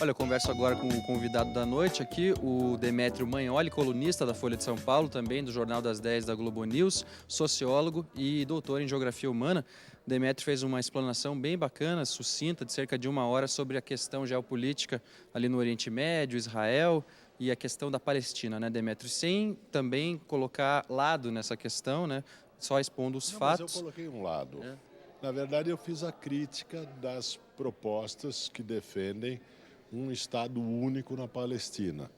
Olha, eu converso agora com o convidado da noite aqui, o Demétrio Magnoli, colunista da Folha de São Paulo, também do Jornal das 10 da Globo News, sociólogo e doutor em Geografia Humana. Demétrio fez uma explanação bem bacana, sucinta, de cerca de 1 hora, sobre a questão geopolítica ali no Oriente Médio, Israel e a questão da Palestina, né, Demétrio? Sem também colocar lado nessa questão, né? Só expondo os Não, mas eu fatos. coloquei um lado. É. Na verdade, eu fiz a crítica das propostas que defendem um Estado único na Palestina.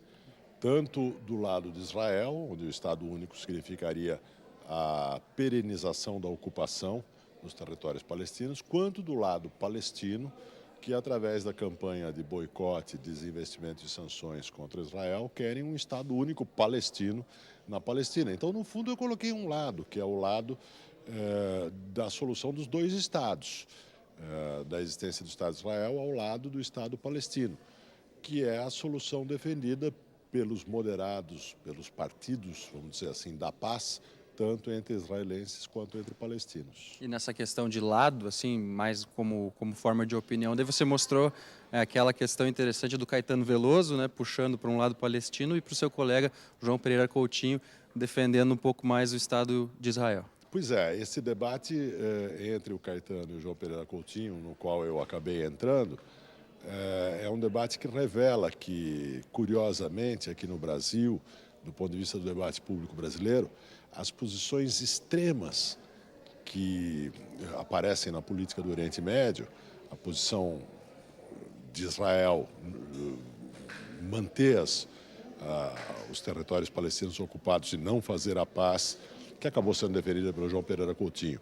Tanto do lado de Israel, onde o Estado único significaria a perenização da ocupação dos territórios palestinos, quanto do lado palestino, que através da campanha de boicote, desinvestimento e sanções contra Israel, querem um Estado único palestino na Palestina. Então, no fundo, eu coloquei um lado, que é o lado da solução dos dois Estados, da existência do Estado de Israel ao lado do Estado palestino, que é a solução defendida pelos moderados, pelos partidos, vamos dizer assim, da paz, tanto entre israelenses quanto entre palestinos. E nessa questão de lado, assim, mais como forma de opinião, daí você mostrou aquela questão interessante do Caetano Veloso, né, puxando para um lado palestino, e para o seu colega João Pereira Coutinho, defendendo um pouco mais o Estado de Israel. Pois é, esse debate entre o Caetano e o João Pereira Coutinho, no qual eu acabei entrando, é um debate que revela que, curiosamente, aqui no Brasil, do ponto de vista do debate público brasileiro, as posições extremas que aparecem na política do Oriente Médio, a posição de Israel manter os territórios palestinos ocupados e não fazer a paz, que acabou sendo defendida pelo João Pereira Coutinho,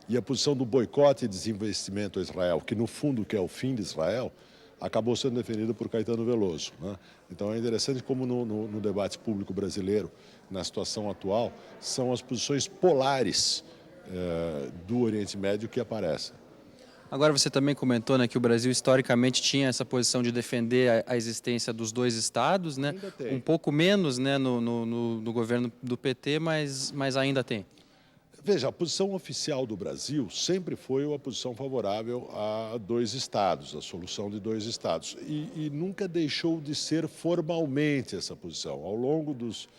e a posição do boicote e desinvestimento a Israel, que no fundo quer o fim de Israel, acabou sendo defendida por Caetano Veloso, né? Então é interessante como no debate público brasileiro, na situação atual, são as posições polares do Oriente Médio que aparecem. Agora você também comentou, né, que o Brasil historicamente tinha essa posição de defender a existência dos dois estados, né? Ainda Um tem. pouco menos, né, no governo do PT, mas ainda tem. Veja, a posição oficial do Brasil sempre foi uma posição favorável a dois estados, a solução de dois estados, e nunca deixou de ser formalmente essa posição. Ao longo dos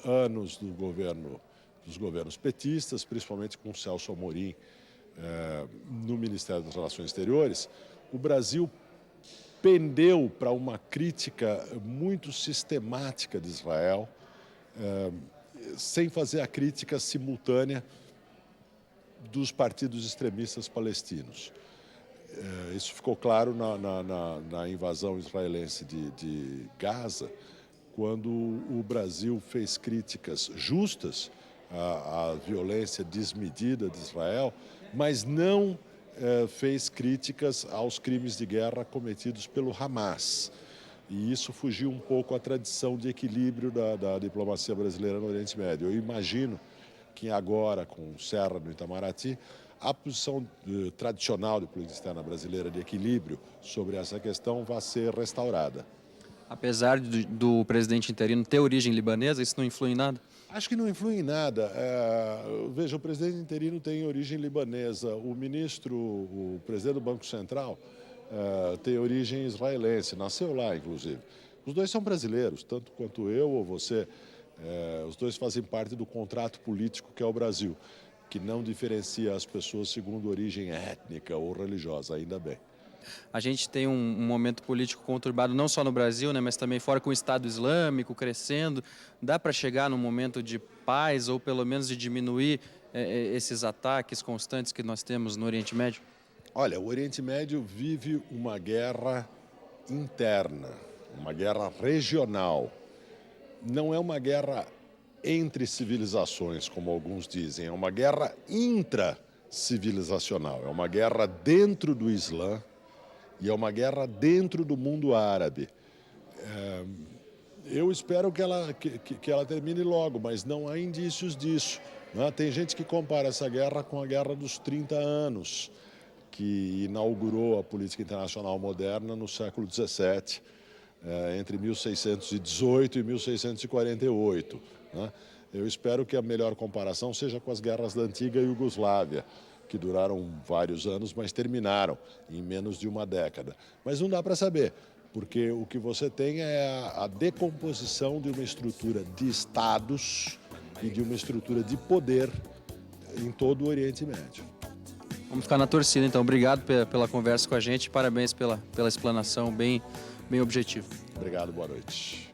anos dos governos petistas, principalmente com Celso Amorim no Ministério das Relações Exteriores, o Brasil pendeu para uma crítica muito sistemática de Israel, sem fazer a crítica simultânea dos partidos extremistas palestinos. Isso ficou claro na invasão israelense de Gaza, quando o Brasil fez críticas justas à violência desmedida de Israel, mas não fez críticas aos crimes de guerra cometidos pelo Hamas. E isso fugiu um pouco à tradição de equilíbrio da diplomacia brasileira no Oriente Médio. Eu imagino que agora, com Serra no Itamaraty, a posição tradicional de política externa brasileira de equilíbrio sobre essa questão vai ser restaurada. Apesar do presidente interino ter origem libanesa, isso não influi em nada? Acho que não influi em nada. Veja, o presidente interino tem origem libanesa, o presidente do Banco Central, tem origem israelense, nasceu lá, inclusive. Os dois são brasileiros, tanto quanto eu ou você. Os dois fazem parte do contrato político que é o Brasil, que não diferencia as pessoas segundo origem étnica ou religiosa, ainda bem. A gente tem um momento político conturbado não só no Brasil, né, mas também fora, com o Estado Islâmico crescendo. Dá para chegar num momento de paz ou pelo menos de diminuir esses ataques constantes que nós temos no Oriente Médio? Olha, o Oriente Médio vive uma guerra interna, uma guerra regional. Não é uma guerra entre civilizações, como alguns dizem, é uma guerra intracivilizacional, é uma guerra dentro do Islã e é uma guerra dentro do mundo árabe. Eu espero que ela termine logo, mas não há indícios disso, né? Tem gente que compara essa guerra com a Guerra dos 30 anos, que inaugurou a política internacional moderna no século XVII, entre 1618 e 1648. Né? Eu espero que a melhor comparação seja com as guerras da antiga Iugoslávia, que duraram vários anos, mas terminaram em menos de uma década. Mas não dá para saber. porque o que você tem é a decomposição de uma estrutura de estados e de uma estrutura de poder em todo o Oriente Médio. Vamos ficar na torcida, então. Obrigado pela conversa com a gente. Parabéns pela explanação bem objetiva. Obrigado, boa noite.